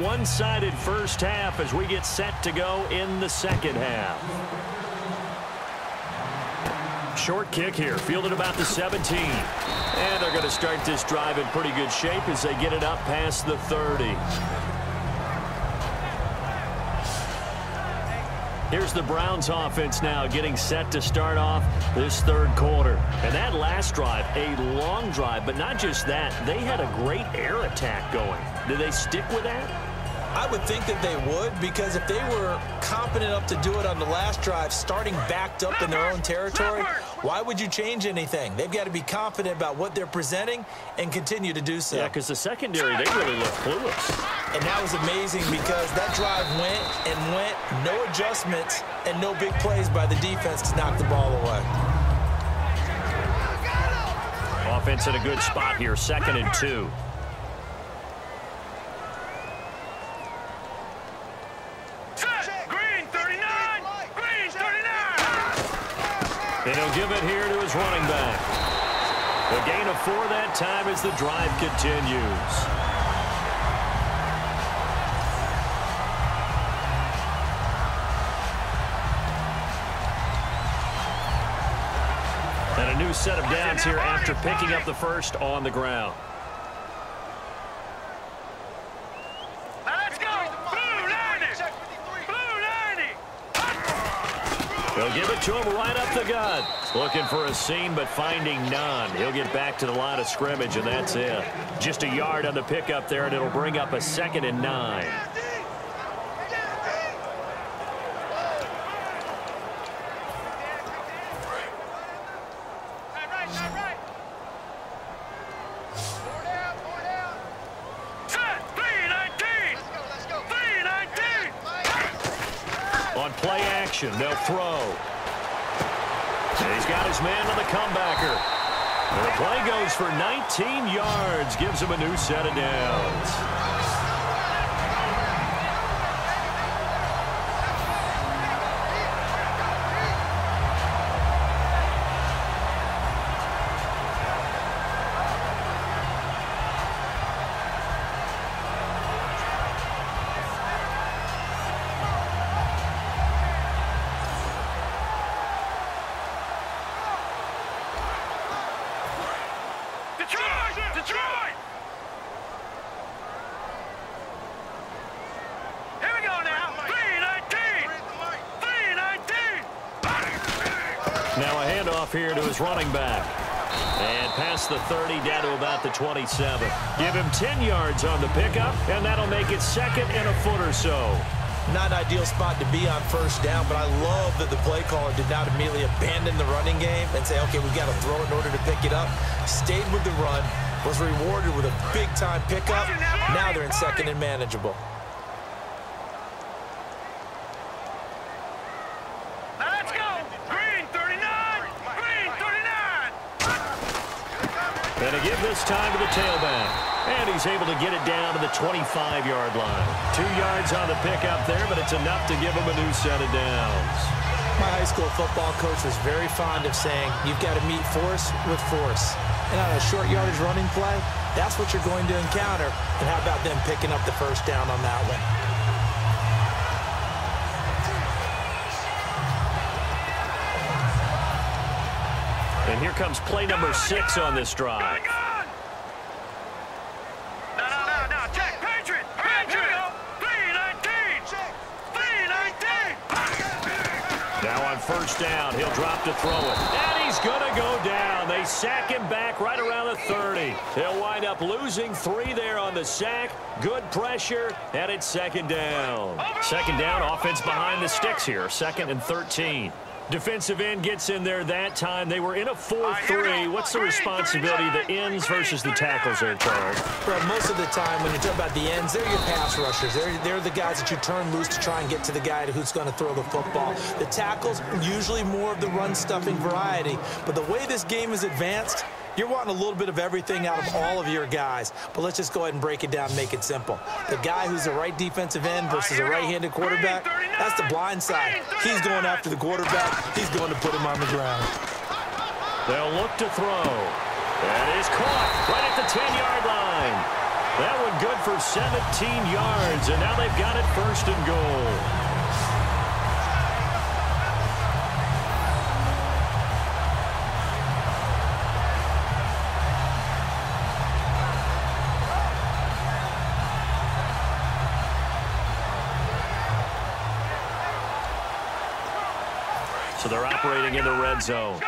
one-sided first half as we get set to go in the second half. Short kick here, fielded about the 17. And they're going to start this drive in pretty good shape as they get it up past the 30. Here's the Browns offense now getting set to start off this third quarter. And that last drive, a long drive, but not just that. They had a great air attack going. Did they stick with that? I would think that they would, because if they were competent enough to do it on the last drive, starting backed up in their own territory, why would you change anything? They've got to be confident about what they're presenting and continue to do so. Yeah, because the secondary, they really look clueless. And that was amazing because that drive went and went, no adjustments and no big plays by the defense to knock the ball away. Offense in a good spot here, 2nd and 2. And he'll give it here to his running back. A gain of 4 that time as the drive continues. And a new set of downs here after picking up the first on the ground. They'll give it to him right up the gut. Looking for a seam, but finding none. He'll get back to the line of scrimmage, and that's it. Just a yard on the pickup there, and it'll bring up a 2nd and 9. On play action, they'll throw. And he's got his man on the comebacker. And the play goes for 19 yards, gives him a new set of downs. Detroit! Here we go now. 3-19. Now a handoff here to his running back. And past the 30 down to about the 27. Give him 10 yards on the pickup, and that'll make it 2nd and a foot or so. Not an ideal spot to be on first down, but I love that the play caller did not immediately abandon the running game and say, okay, we've got to throw in order to pick it up. Stayed with the run, was rewarded with a big-time pickup. Now they're in 2nd and manageable. Let's go. Green 39. Green 39. And to give this time to the tailback. And he's able to get it down to the 25-yard line. 2 yards on the pickup there, but it's enough to give him a new set of downs. My high school football coach was very fond of saying, you've got to meet force with force. And on a short yardage running play, that's what you're going to encounter. And how about them picking up the first down on that one? And here comes play number 6 on this drive. First down, he'll drop to throw it. And he's going to go down. They sack him back right around the 30. He'll wind up losing 3 there on the sack. Good pressure, and it's 2nd down. 2nd down, offense behind the sticks here. 2nd and 13. Defensive end gets in there that time. They were in a 4-3. What's the responsibility of the ends versus the tackles there, Charles? Well, most of the time when you talk about the ends, they're your pass rushers. They're the guys that you turn loose to try and get to the guy who's going to throw the football. The tackles, usually more of the run-stuffing variety. But the way this game is advanced, you're wanting a little bit of everything out of all of your guys. But let's just go ahead and break it down and make it simple. The guy who's the right defensive end versus a right-handed quarterback, that's the blind side. He's going after the quarterback. He's going to put him on the ground. They'll look to throw. And he's caught right at the 10-yard line. That one good for 17 yards, and now they've got it 1st and goal. So they're operating in the red zone.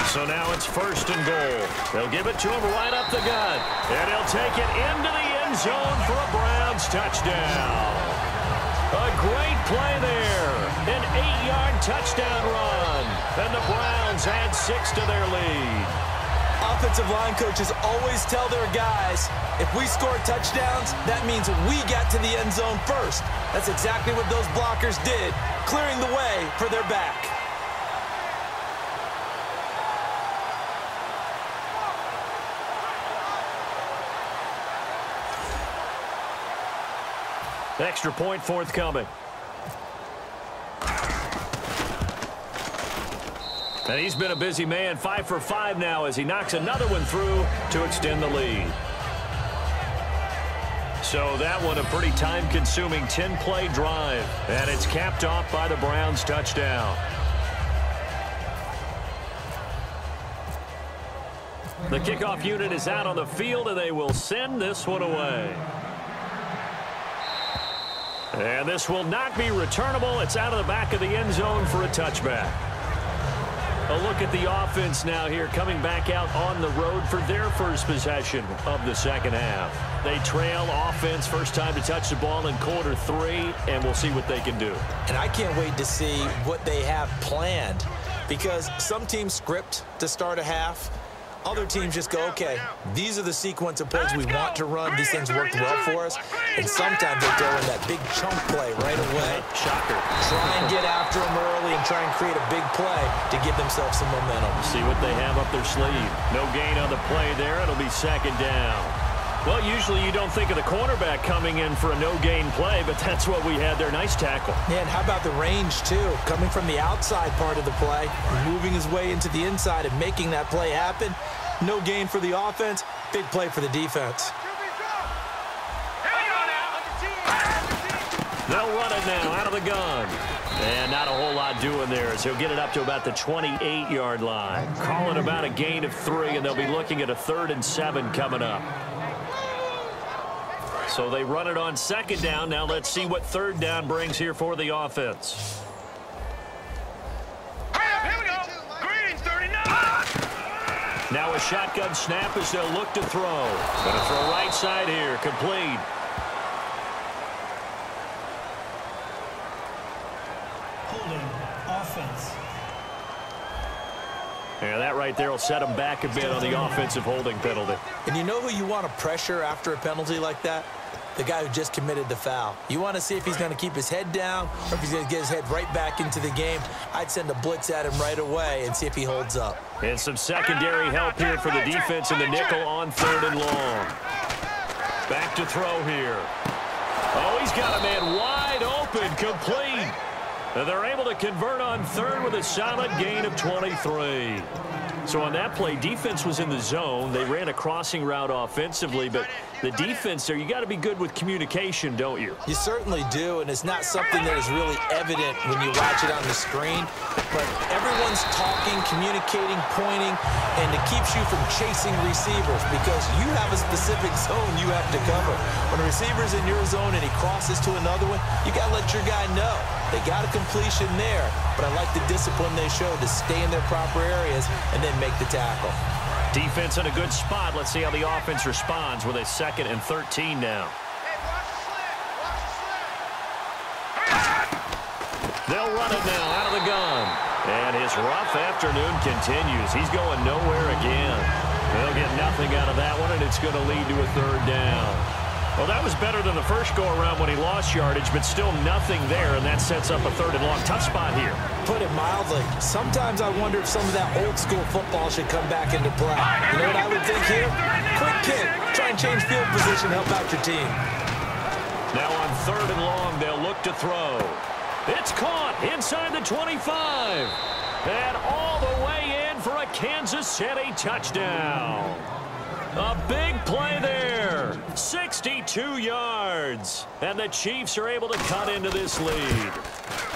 So now it's 1st and goal. They'll give it to him right up the gut. And he'll take it into the end zone for a Browns touchdown. A great play there. An 8-yard touchdown run. And the Browns add 6 to their lead. Offensive line coaches always tell their guys, if we score touchdowns, that means we got to the end zone first. That's exactly what those blockers did, clearing the way for their back. Extra point forthcoming. And he's been a busy man, 5 for 5 now as he knocks another one through to extend the lead. So that one a pretty time-consuming 10-play drive. And it's capped off by the Browns touchdown. The kickoff unit is out on the field, and they will send this one away. And this will not be returnable. It's out of the back of the end zone for a touchback. A look at the offense now here, coming back out on the road for their first possession of the second half. They trail offense, first time to touch the ball in quarter 3, and we'll see what they can do. And I can't wait to see what they have planned, because some teams script to start a half. Other teams just go, okay, these are the sequence of plays we want to run. These things worked well for us. And sometimes they throw in that big chunk play right away. Shocker. Try and get after them early and try and create a big play to give themselves some momentum. See what they have up their sleeve. No gain on the play there. It'll be 2nd down. Well, usually you don't think of the cornerback coming in for a no-gain play, but that's what we had there. Nice tackle. Yeah, and how about the range, too? Coming from the outside part of the play, moving his way into the inside and making that play happen. No gain for the offense, big play for the defense. They'll run it now out of the gun. And not a whole lot doing there as he'll get it up to about the 28-yard line. Calling about a gain of 3, and they'll be looking at a 3rd and 7 coming up. So they run it on 2nd down. Now let's see what 3rd down brings here for the offense. Now a shotgun snap as they'll look to throw. Going to throw right side here. Complete. Holding offense. Yeah, that right there will set them back a bit on the offensive holding penalty. And you know who you want to pressure after a penalty like that? The guy who just committed the foul. You want to see if he's going to keep his head down or if he's going to get his head right back into the game. I'd send a blitz at him right away and see if he holds up. And some secondary help here for the defense in the nickel on 3rd and long. Back to throw here. Oh, he's got a man wide open, complete. And they're able to convert on 3rd with a solid gain of 23. So on that play, defense was in the zone. They ran a crossing route offensively, but the defense there, you got to be good with communication, don't you? You certainly do, and it's not something that is really evident when you watch it on the screen. But everyone's talking, communicating, pointing, and it keeps you from chasing receivers because you have a specific zone you have to cover. When a receiver's in your zone and he crosses to another one, you got to let your guy know. They got a completion there, but I like the discipline they showed to stay in their proper areas and then make the tackle. Defense in a good spot. Let's see how the offense responds with a 2nd and 13 now. They'll run it now out of the gun. And his rough afternoon continues. He's going nowhere again. They'll get nothing out of that one, and it's going to lead to a 3rd down. Well, that was better than the first go-around when he lost yardage, but still nothing there, and that sets up a 3rd and long. Tough spot here. Put it mildly. Sometimes I wonder if some of that old-school football should come back into play. You know what I would think here? Quick kick. Try and change field position, help out your team. Now on 3rd and long, they'll look to throw. It's caught inside the 25. And all the way in for a Kansas City touchdown. A big play there. 62 yards. And the Chiefs are able to cut into this lead.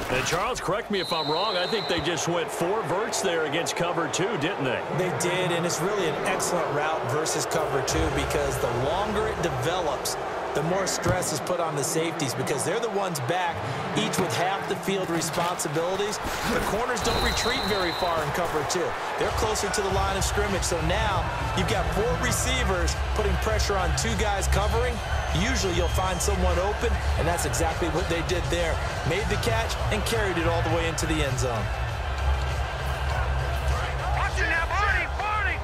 And Charles, correct me if I'm wrong, I think they just went 4 verts there against cover 2, didn't they? They did, and it's really an excellent route versus cover 2 because the longer it develops, the more stress is put on the safeties because they're the ones back, each with half the field responsibilities. The corners don't retreat very far in cover 2. They're closer to the line of scrimmage, so now you've got 4 receivers putting pressure on 2 guys covering. Usually you'll find someone open, and that's exactly what they did there. Made the catch and carried it all the way into the end zone. Watch it now, Barney! Barney!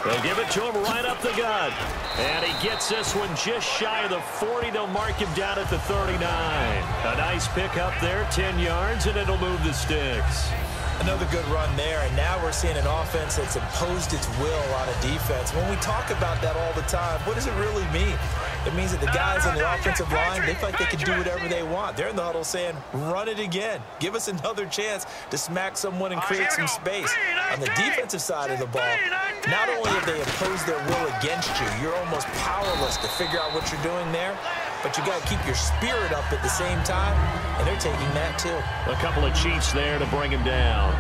They'll give it to him right up the gut. And he gets this one just shy of the 40. They'll mark him down at the 39. A nice pick up there, 10 yards, and it'll move the sticks. Another good run there, and now we're seeing an offense that's imposed its will on a defense. When we talk about that all the time, what does it really mean? It means that the guys on the offensive line, they feel like they can do whatever they want. They're in the huddle saying, run it again. Give us another chance to smack someone and create some space. On the defensive side of the ball, not only have they imposed their will against you, you're almost powerless to figure out what you're doing there, but you got to keep your spirit up at the same time, and they're taking that too. A couple of Chiefs there to bring him down.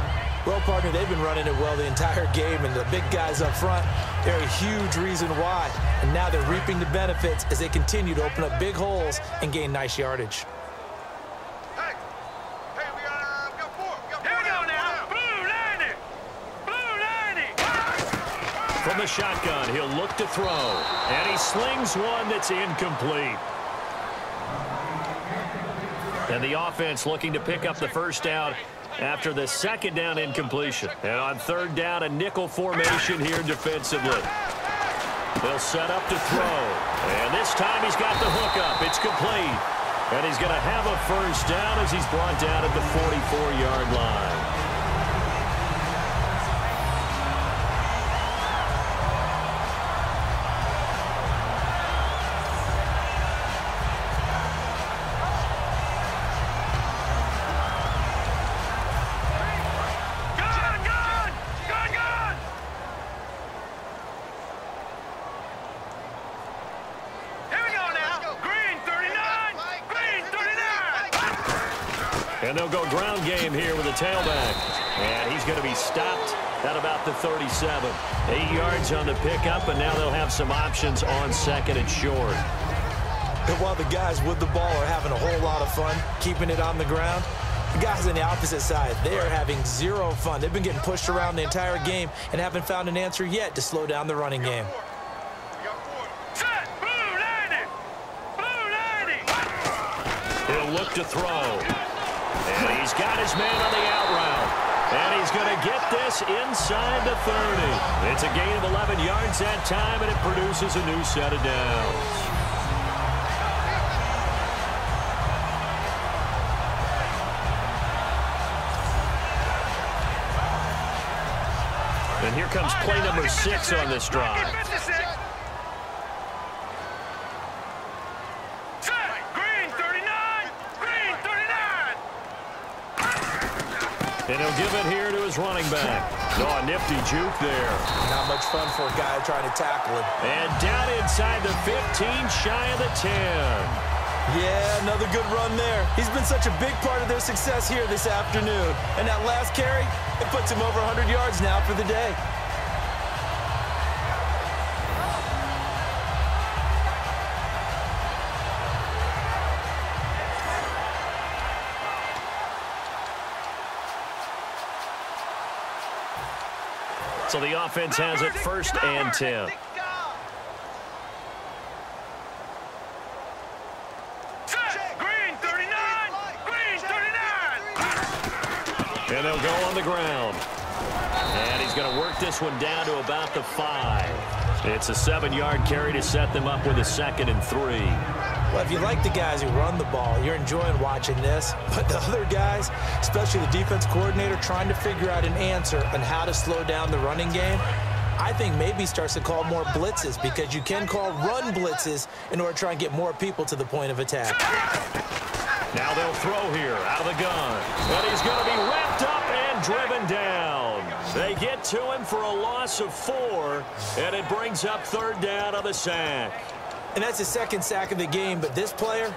Well, partner, they've been running it well the entire game, and the big guys up front, they're a huge reason why. And now they're reaping the benefits as they continue to open up big holes and gain nice yardage. Hey, we got 4. Here we go now. Blue 90. Blue 90. From the shotgun, he'll look to throw. And he slings one that's incomplete. And the offense looking to pick up the first down after the second down incompletion. And on third down, a nickel formation here defensively. They'll set up to throw. And this time he's got the hook up. It's complete. And he's going to have a first down as he's brought down at the 44-yard line. And they'll go ground game here with a tailback. And he's going to be stopped at about the 37. 8 yards on the pickup, and now they'll have some options on second and short. And while the guys with the ball are having a whole lot of fun keeping it on the ground, the guys on the opposite side, they are having zero fun. They've been getting pushed around the entire game and haven't found an answer yet to slow down the running game. Set. Blue 90. Blue 90. He'll look to throw. And he's got his man on the out route. And he's going to get this inside the 30. It's a gain of 11 yards that time, and it produces a new set of downs. And here comes play number 6 on this drive. And he'll give it here to his running back. Oh, a nifty juke there. Not much fun for a guy trying to tackle him. And down inside the 15, shy of the 10. Yeah, another good run there. He's been such a big part of their success here this afternoon. And that last carry, it puts him over 100 yards now for the day. So the offense has it 1st and 10. Green 39. Green 39. And they'll go on the ground. And he's going to work this one down to about the 5. It's a 7-yard carry to set them up with a 2nd and 3. Well, if you like the guys who run the ball, you're enjoying watching this. But the other guys, especially the defense coordinator, trying to figure out an answer on how to slow down the running game, I think maybe starts to call more blitzes because you can call run blitzes in order to try and get more people to the point of attack. Now they'll throw here out of the gun. And he's going to be wrapped up and driven down. They get to him for a loss of 4, and it brings up 3rd down on the sack. And that's his 2nd sack of the game, but this player,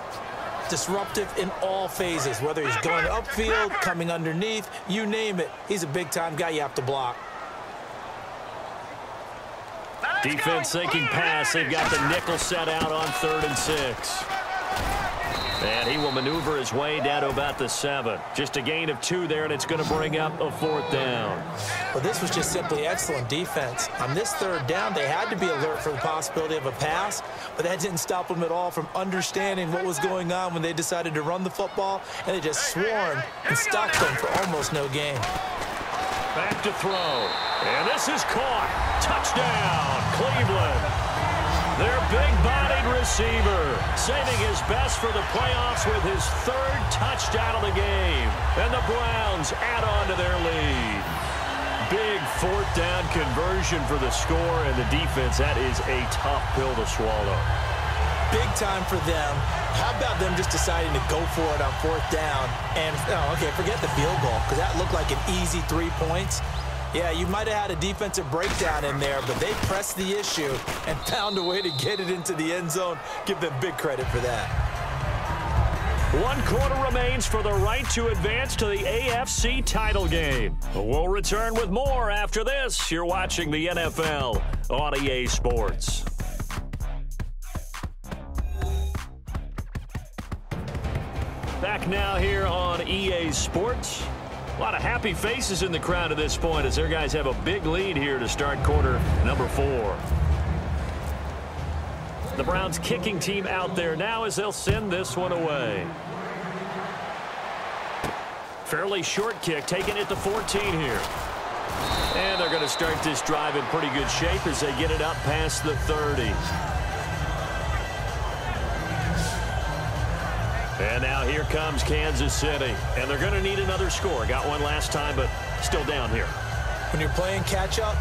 disruptive in all phases, whether he's going upfield, coming underneath, you name it. He's a big-time guy you have to block. Defense thinking pass. They've got the nickel set out on 3rd and 6. And he will maneuver his way down to about the 7. Just a gain of 2 there, and it's going to bring up a 4th down. Well, this was just simply excellent defense. On this 3rd down, they had to be alert for the possibility of a pass, but that didn't stop them at all from understanding what was going on when they decided to run the football, and they just swarmed and stopped them for almost no gain. Back to throw. And this is caught. Touchdown, Cleveland. Their big-bodied receiver saving his best for the playoffs with his 3rd touchdown of the game. And the Browns add on to their lead. Big 4th down conversion for the score, and the defense, that is a tough pill to swallow. Big time for them. How about them just deciding to go for it on 4th down? And, okay, forget the field goal, because that looked like an easy 3 points. Yeah, you might have had a defensive breakdown in there, but they pressed the issue and found a way to get it into the end zone. Give them big credit for that. 1 quarter remains for the right to advance to the AFC title game. We'll return with more after this. You're watching the NFL on EA Sports. Back now here on EA Sports. A lot of happy faces in the crowd at this point as their guys have a big lead here to start quarter number 4. The Browns kicking team out there now as they'll send this one away. Fairly short kick, taking it to 14 here. And they're going to start this drive in pretty good shape as they get it up past the 30. And now here comes Kansas City. And they're going to need another score. Got one last time, but still down here. When you're playing catch-up,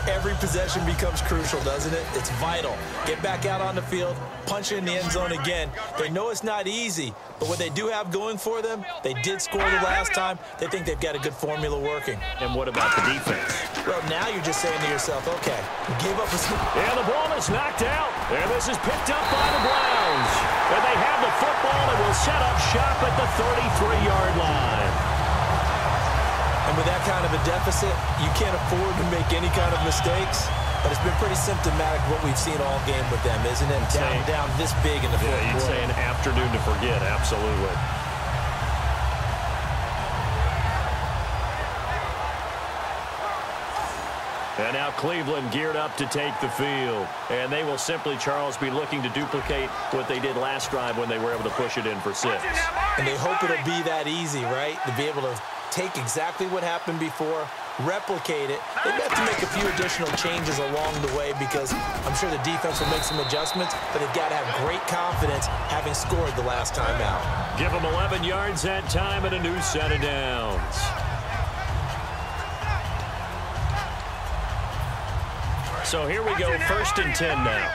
every possession becomes crucial, doesn't it? It's vital. Get back out on the field, punch it in the end zone again. They know it's not easy, but what they do have going for them, they did score the last time. They think they've got a good formula working. And what about the defense? Well, now you're just saying to yourself, okay, give up a... And the ball is knocked out. And this is picked up by the Browns. And they have the football and will set up shop at the 33-yard line. And with that kind of a deficit, you can't afford to make any kind of mistakes. But it's been pretty symptomatic of what we've seen all game with them, isn't it? Down this big in the fourth quarter. You'd say an afternoon to forget, absolutely. And now Cleveland geared up to take the field. And they will simply, Charles, be looking to duplicate what they did last drive when they were able to push it in for 6. And they hope it'll be that easy, right? To be able to take exactly what happened before, replicate it. They've got to make a few additional changes along the way because I'm sure the defense will make some adjustments, but they've got to have great confidence having scored the last time out. Give them 11 yards that time and a new set of downs. So here we go, 1st and 10 now.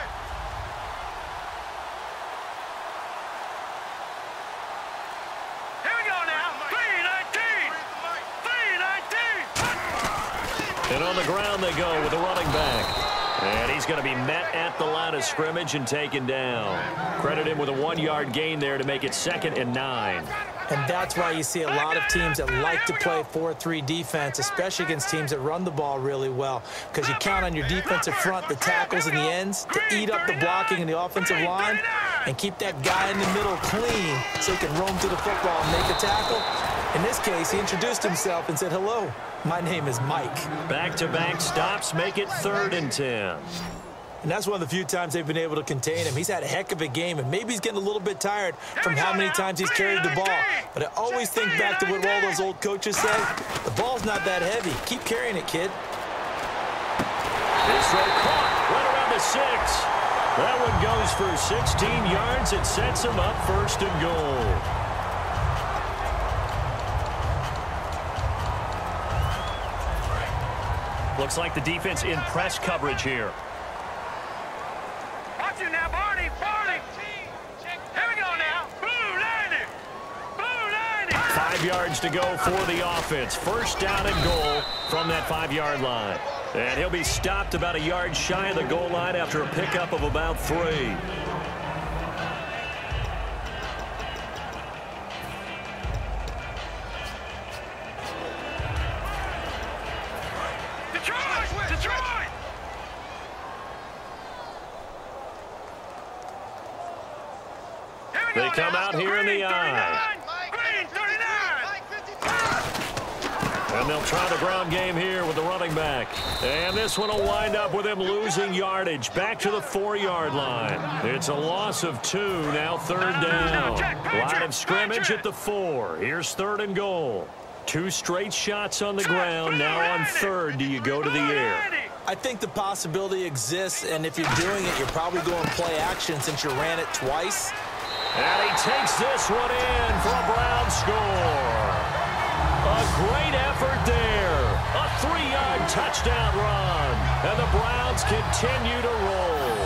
Here we go now. 3-19. 3-19. And on the ground they go with the running back. And he's going to be met at the line of scrimmage and taken down. Credit him with a 1-yard gain there to make it 2nd and 9. And that's why you see a lot of teams that like to play 4-3 defense, especially against teams that run the ball really well, because you count on your defensive front, the tackles and the ends, to eat up the blocking in the offensive line and keep that guy in the middle clean so he can roam through the football and make a tackle. In this case, he introduced himself and said, "Hello, my name is Mike." Back-to-back stops make it 3rd and 10. And that's one of the few times they've been able to contain him. He's had a heck of a game, and maybe he's getting a little bit tired from how many times he's carried the ball. But I always think back to what all those old coaches say. The ball's not that heavy. Keep carrying it, kid. This throw caught right around the 6. That one goes for 16 yards. It sets him up 1st and goal. Looks like the defense in press coverage here. Watch you now, Barney. Barney. Here we go now. Blue 90. Blue 90. 5 yards to go for the offense. First down and goal from that 5-yard line. And he'll be stopped about a yard shy of the goal line after a pickup of about 3. Detroit! They come out here in the eye. Green 39. And they'll try the ground game here with the running back. And this one will wind up with him losing yardage back to the 4-yard line. It's a loss of 2, now 3rd down. Line of scrimmage at the 4. Here's 3rd and goal. 2 straight shots on the ground. Now on 3rd, do you go to the air? I think the possibility exists, and if you're doing it, you're probably going play action since you ran it twice. And he takes this one in for a Brown score. A great effort there. A 3-yard touchdown run. And the Browns continue to roll.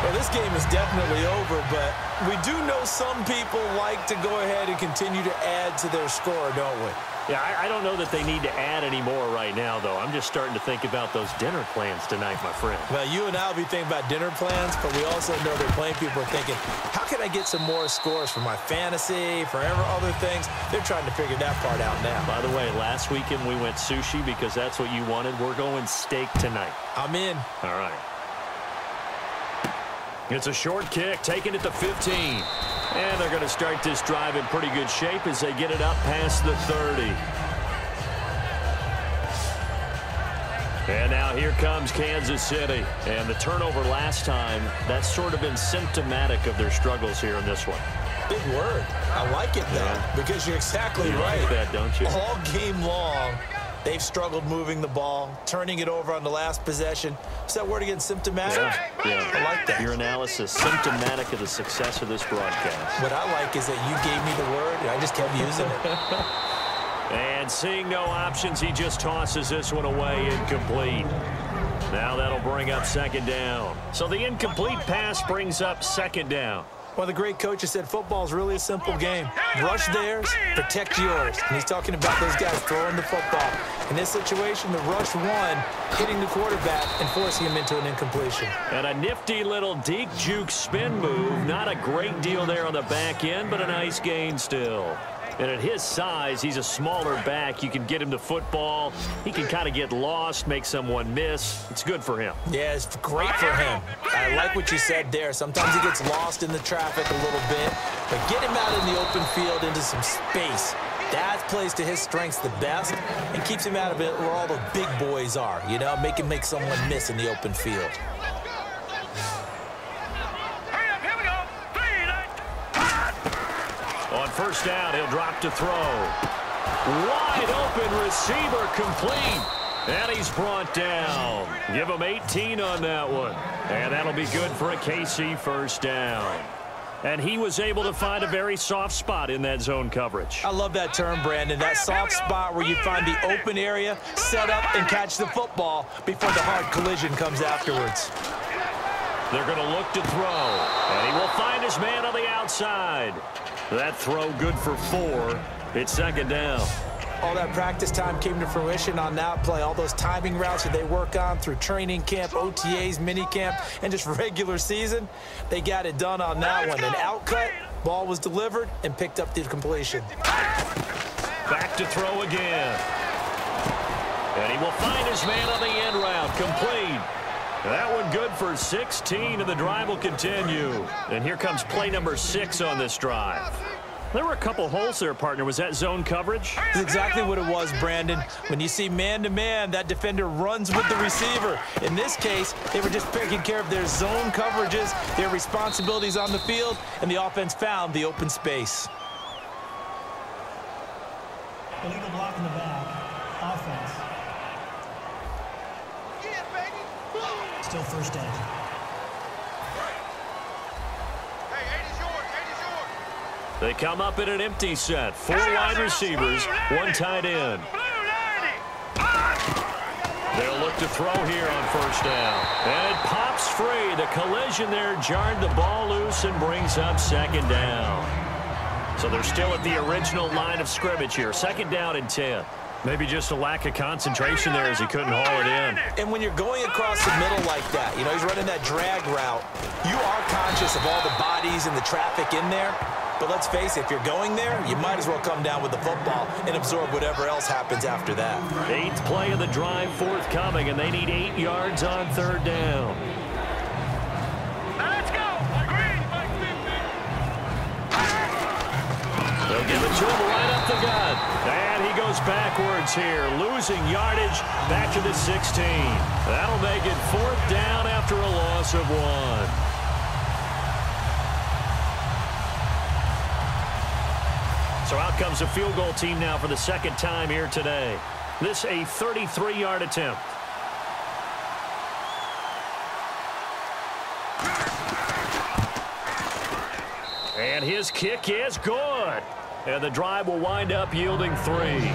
Well, this game is definitely over, but we do know some people like to go ahead and continue to add to their score, don't we? Yeah, I don't know that they need to add any more right now, though. I'm just starting to think about those dinner plans tonight, my friend. Well, you and I will be thinking about dinner plans, but we also know that plenty of people are thinking, how can I get some more scores for my fantasy, for other things? They're trying to figure that part out now. By the way, last weekend we went sushi because that's what you wanted. We're going steak tonight. I'm in. All right. It's a short kick, taken at the 15. And they're going to start this drive in pretty good shape as they get it up past the 30. And now here comes Kansas City. And the turnover last time, that's sort of been symptomatic of their struggles here in this one. Big word. I like it, though, because you're exactly right. Like that, don't you? All game long, they've struggled moving the ball, turning it over on the last possession. Is that word again, symptomatic? Yeah. I like that. Your analysis, symptomatic of the success of this broadcast. What I like is that you gave me the word, and I just kept using it. And seeing no options, he just tosses this one away, incomplete. Now that'll bring up 2nd down. So the incomplete pass brings up 2nd down. Well, the great coach has said football is really a simple game. Rush theirs, protect yours. And he's talking about those guys throwing the football. In this situation, the rush one, hitting the quarterback and forcing him into an incompletion. And a nifty little deke juke spin move. Not a great deal there on the back end, but a nice gain still. And at his size, he's a smaller back. You can get him to football. He can kind of get lost, make someone miss. It's good for him. Yeah, it's great for him. I like what you said there. Sometimes he gets lost in the traffic a little bit, but get him out in the open field into some space. That plays to his strengths the best and keeps him out of it where all the big boys are, you know, make someone miss in the open field. On 1st down, he'll drop to throw. Wide open receiver complete. And he's brought down. Give him 18 on that one. And that'll be good for a KC 1st down. And he was able to find a very soft spot in that zone coverage. I love that term, Brandon. That soft spot where you find the open area, set up, and catch the football before the hard collision comes afterwards. They're going to look to throw. And he will find his man on the outside. That throw good for 4. It's 2nd down. All that practice time came to fruition on that play. All those timing routes that they work on through training camp, OTAs, minicamp, and just regular season, they got it done on that one. An outcut, ball was delivered, and picked up the completion. Back to throw again. And he will find his man on the end route. Complete. That one good for 16, and the drive will continue. And here comes play number 6 on this drive. There were a couple holes there, partner. Was that zone coverage? That's exactly what it was, Brandon. When you see man-to-man, that defender runs with the receiver. In this case, they were just taking care of their zone coverages, their responsibilities on the field, and the offense found the open space. Illegal block in the back. Offense. Still 1st down. They come up in an empty set. 4 wide receivers, 1 tight end. They'll look to throw here on first down. And it pops free. The collision there jarred the ball loose and brings up second down. So they're still at the original line of scrimmage here. Second down and 10. Maybe just a lack of concentration there as he couldn't haul it in. And when you're going across the middle like that, you know, he's running that drag route, you are conscious of all the bodies and the traffic in there. But let's face it, if you're going there, you might as well come down with the football and absorb whatever else happens after that. 8th play of the drive forthcoming, and they need 8 yards on third down. Let's go. Green. They'll give it to him right up the gut. And he goes backwards here, losing yardage back to the 16. That'll make it 4th down after a loss of 1. So out comes a field goal team now for the second time here today. This a 33-yard attempt. And his kick is good. And the drive will wind up yielding 3.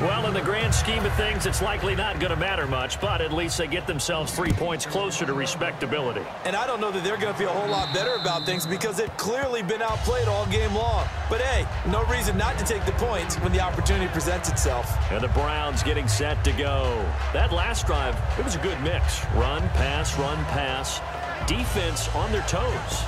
Well, in the grand scheme of things, it's likely not going to matter much, but at least they get themselves 3 points closer to respectability. And I don't know that they're going to feel a whole lot better about things because they've clearly been outplayed all game long. But, hey, no reason not to take the points when the opportunity presents itself. And the Browns getting set to go. That last drive, it was a good mix. Run, pass, defense on their toes.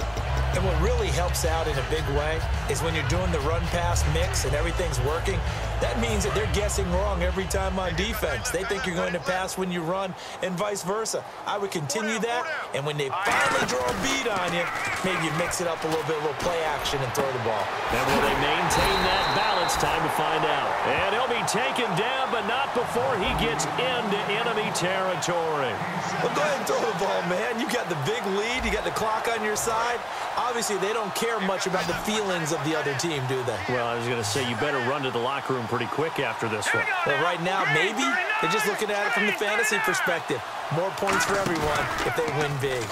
And what really helps out in a big way is when you're doing the run-pass mix and everything's working, that means that they're guessing wrong every time on defense. They think you're going to pass when you run and vice versa. I would continue that, and when they finally draw a beat on you, maybe you mix it up a little bit, a little play action and throw the ball. And will they maintain that balance? Time to find out. And he'll be taken down, but not before he gets into enemy territory. Well, go ahead and throw the ball, man. You got the big lead. You got the clock on your side. Obviously, they don't care much about the feelings of the other team, do they? Well, I was going to say, you better run to the locker room pretty quick after this one. Well, right now, maybe they're just looking at it from the fantasy perspective. More points for everyone if they win big.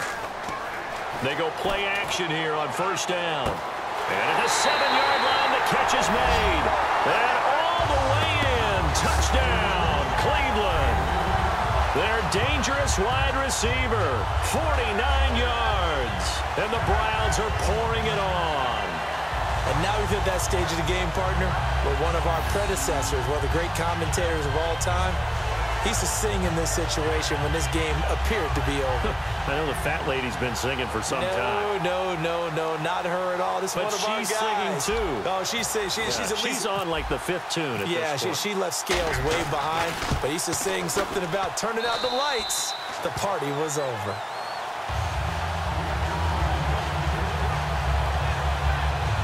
They go play action here on first down. And at the 7-yard line, the catch is made. And all the way in. Touchdown, Cleveland. Their dangerous wide receiver, 49 yards. And the Browns are pouring it on. And now we've hit that stage of the game, partner, where one of our predecessors, one of the great commentators of all time, he used to sing in this situation when this game appeared to be over. I know the fat lady's been singing for some time. No, not her at all. This is one of our guys. But she's singing too. Oh, she's at least... She's on like the 5th tune at this point. She left Scales way behind, but he used to sing something about turning out the lights. The party was over.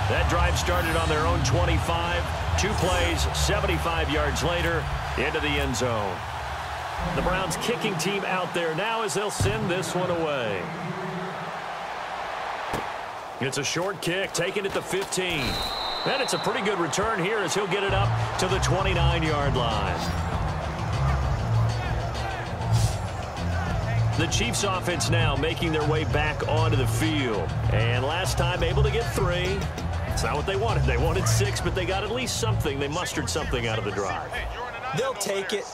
That drive started on their own 25. 2 plays, 75 yards later, into the end zone. The Browns kicking team out there now as they'll send this one away. It's a short kick, taken at the 15. And it's a pretty good return here as he'll get it up to the 29-yard line. The Chiefs offense now making their way back onto the field. And last time able to get 3. It's not what they wanted. They wanted 6, but they got at least something. They mustered something out of the drive. They'll take it.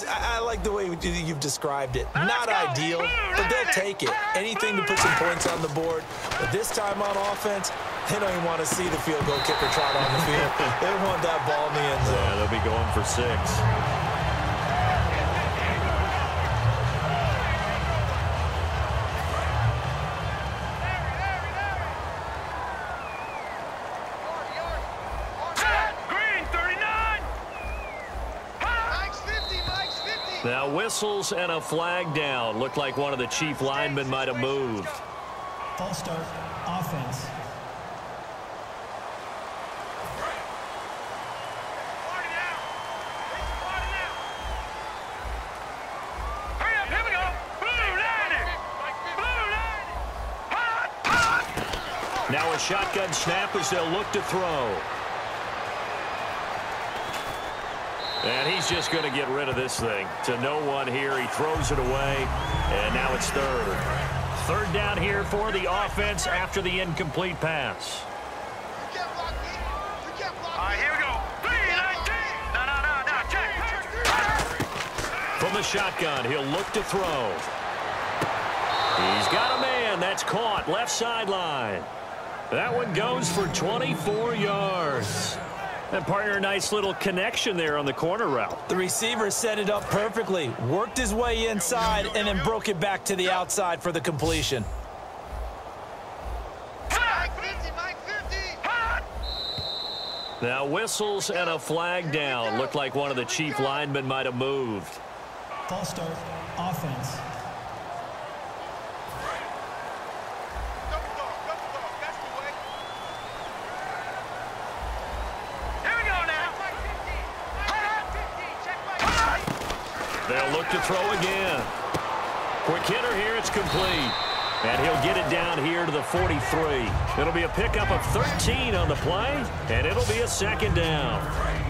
I like the way you've described it. Not ideal, but they'll take it. Anything to put some points on the board. But this time on offense, they don't even want to see the field goal kicker trot on the field. They want that ball in the end zone. Yeah, they'll be going for 6. Now whistles and a flag down. Looked like one of the Chief linemen might have moved. False start, offense. Now a shotgun snap as they'll look to throw. And he's just going to get rid of this thing. To no one here. He throws it away. And now it's 3rd. 3rd down here for the offense after the incomplete pass. Here we go. 3-19. No, check. From the the shotgun. He'll look to throw. He's got a man. That's caught. Left sideline. That one goes for 24 yards. And partner, a nice little connection there on the corner route. The receiver set it up perfectly, worked his way inside, and then broke it back to the outside for the completion. Now whistles and a flag down. Looked like one of the chief linemen might have moved. False start, offense. They'll look to throw again. Quick hitter here. It's complete. And he'll get it down here to the 43. It'll be a pickup of 13 on the play, and it'll be a second down.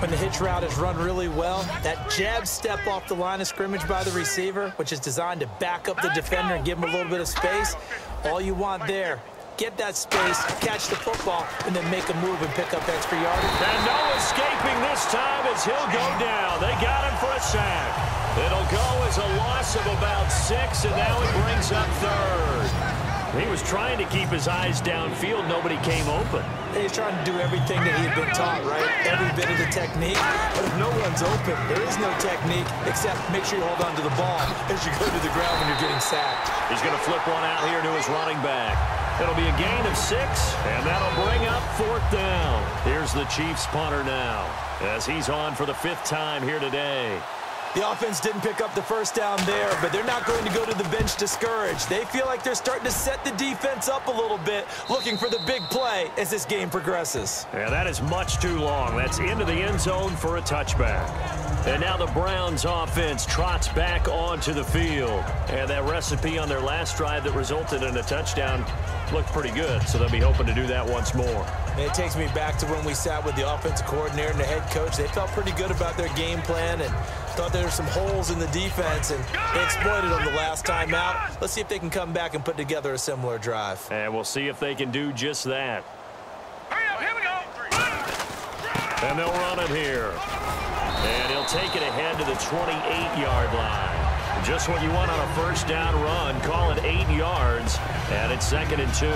When the hitch route is run really well, that jab step off the line of scrimmage by the receiver, which is designed to back up the defender and give him a little bit of space, all you want there, get that space, catch the football, and then make a move and pick up extra yardage. And no escaping this time as he'll go down. They got him for a sack. It'll go as a loss of about 6, and now it brings up third. He was trying to keep his eyes downfield. Nobody came open. He's trying to do everything that he had been taught, right? Every bit of the technique. But if no one's open, there is no technique except make sure you hold on to the ball as you go to the ground when you're getting sacked. He's going to flip one out here to his running back. It'll be a gain of 6, and that'll bring up 4th down. Here's the Chiefs punter now as he's on for the 5th time here today. The offense didn't pick up the first down there, but they're not going to go to the bench discouraged. They feel like they're starting to set the defense up a little bit, looking for the big play as this game progresses. Yeah, that is much too long. That's into the end zone for a touchback. And now the Browns offense trots back onto the field. And that recipe on their last drive that resulted in a touchdown looked pretty good, so they'll be hoping to do that once more. And it takes me back to when we sat with the offensive coordinator and the head coach. They felt pretty good about their game plan and thought there were some holes in the defense, and they exploited them the last time out. Let's see if they can come back and put together a similar drive. And we'll see if they can do just that. Hurry up, here we go. And they'll run it here. And he'll take it ahead to the 28-yard line. Just what you want on a first down run. Call it 8 yards, and it's 2nd and 2.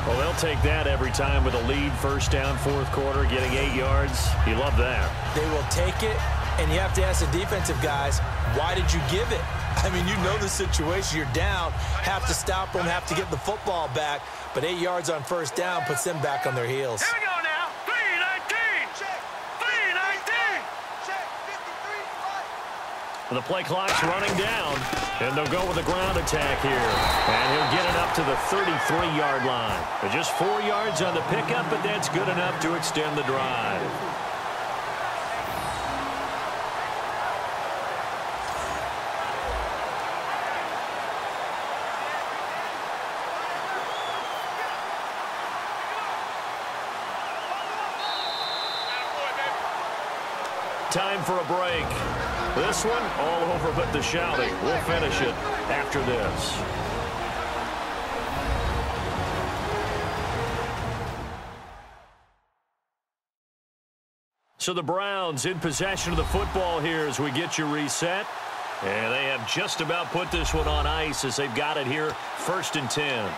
Well, they'll take that every time with a lead, first down, 4th quarter, getting 8 yards. You love that. They will take it, and you have to ask the defensive guys, why did you give it? I mean, you know the situation. You're down, have to stop them, have to get the football back, but 8 yards on first down puts them back on their heels. Here we go now. 3-19. Check. 3-19. Check. 53. The play clock's running down, and they'll go with a ground attack here. And he'll get it up to the 33-yard line. Just 4 yards on the pickup, but that's good enough to extend the drive. Time for a break. This one, all over but the shouting. We'll finish it after this. So the Browns in possession of the football here as we get you reset. And they have just about put this one on ice as they've got it here, 1st and 10.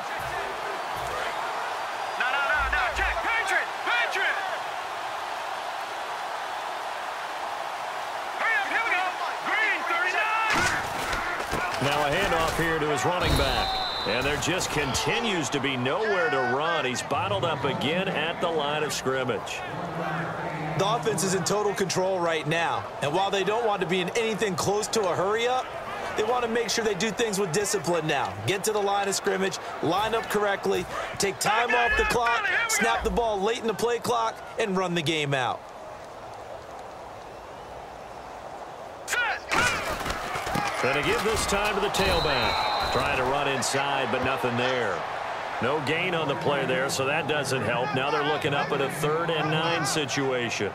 Now a handoff here to his running back. And there just continues to be nowhere to run. He's bottled up again at the line of scrimmage. The offense is in total control right now. And while they don't want to be in anything close to a hurry-up, they want to make sure they do things with discipline now. Get to the line of scrimmage, line up correctly, take time off the clock, snap the ball late in the play clock, and run the game out. Going to give this time to the tailback. Trying to run inside, but nothing there. No gain on the play there, so that doesn't help. Now they're looking up at a 3rd and 9 situation.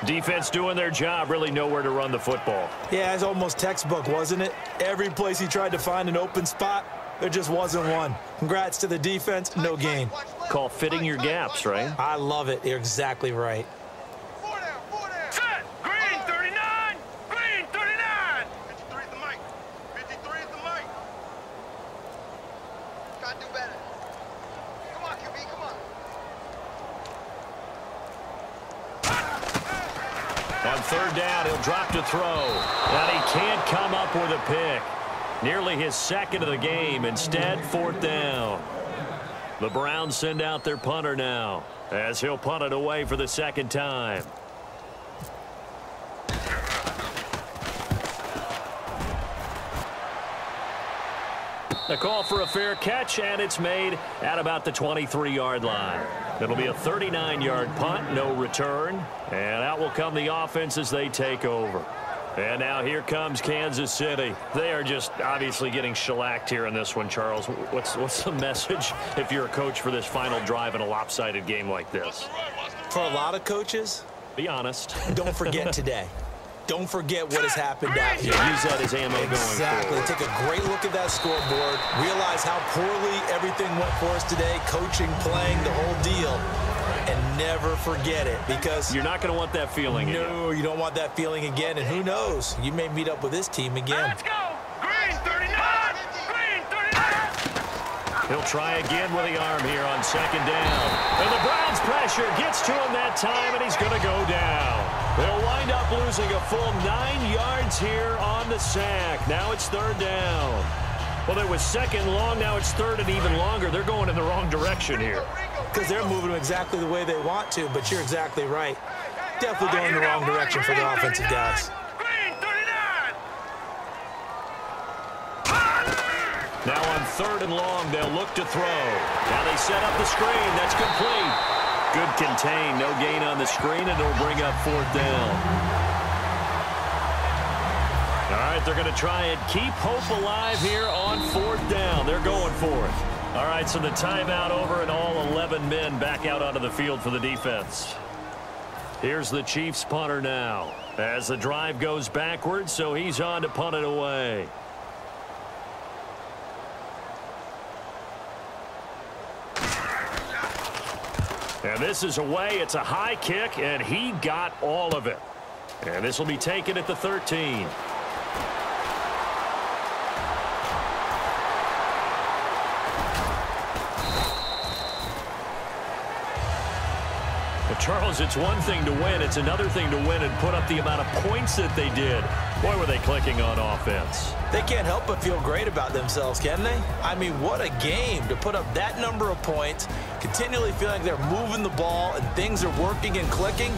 Defense doing their job, really nowhere to run the football. Yeah, it's almost textbook, wasn't it? Every place he tried to find an open spot, there just wasn't one. Congrats to the defense, no gain. Call fitting your gaps, right? I love it. You're exactly right. Set. Green 39. Green 39. On third down, he'll drop to throw. And he can't come up with a pick. Nearly his second of the game. Instead, fourth down. The Browns send out their punter now, as he'll punt it away for the second time. The call for a fair catch, and it's made at about the 23-yard line. It'll be a 39-yard punt, no return. And out will come the offense as they take over. And now here comes Kansas City. They are just obviously getting shellacked here in this one, Charles. What's the message if you're a coach for this final drive in a lopsided game like this? For a lot of coaches, be honest. Don't forget today. Don't forget what has happened out here. Use that as ammo going forward. Exactly. Take a great look at that scoreboard. Realize how poorly everything went for us today. Coaching, playing, the whole deal. And never forget it, because you're not going to want that feeling again. No, you don't want that feeling again. And who knows? You may meet up with this team again. Let's go. Green 39. Green 39. He'll try again with the arm here on second down. And the Browns pressure gets to him that time, and he's going to go down. They'll wind up losing a full 9 yards here on the sack. Now it's third down. Well, it was second long. Now it's third and even longer. They're going in the wrong direction here. Because they're moving exactly the way they want to, but you're exactly right. Definitely going in the wrong direction for the offensive guys. Now on third and long, they'll look to throw. Now they set up the screen. That's complete. Good contain. No gain on the screen, and it'll bring up fourth down. All right, they're going to try and keep hope alive here on fourth down. They're going for it. All right, so the timeout over, and all 11 men back out onto the field for the defense. Here's the Chiefs punter now as the drive goes backwards, so he's on to punt it away. And this is away. It's a high kick, and he got all of it. And this will be taken at the 13. Charles, it's one thing to win. It's another thing to win and put up the amount of points that they did. Boy, were they clicking on offense. They can't help but feel great about themselves, can they? I mean, what a game to put up that number of points, continually feeling like they're moving the ball and things are working and clicking.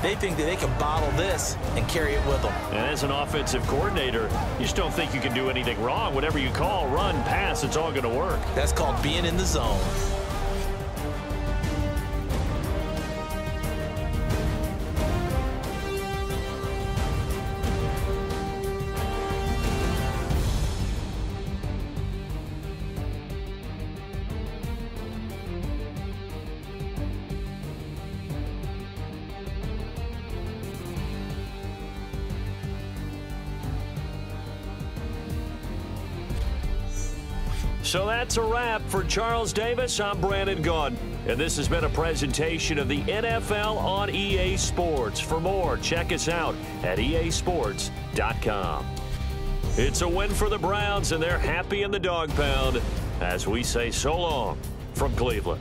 They think that they can bottle this and carry it with them. And as an offensive coordinator, you just don't think you can do anything wrong. Whatever you call, run, pass, it's all going to work. That's called being in the zone. So that's a wrap for Charles Davis. I'm Brandon Gaudin, and this has been a presentation of the NFL on EA Sports. For more, check us out at easports.com. It's a win for the Browns, and they're happy in the dog pound as we say so long from Cleveland.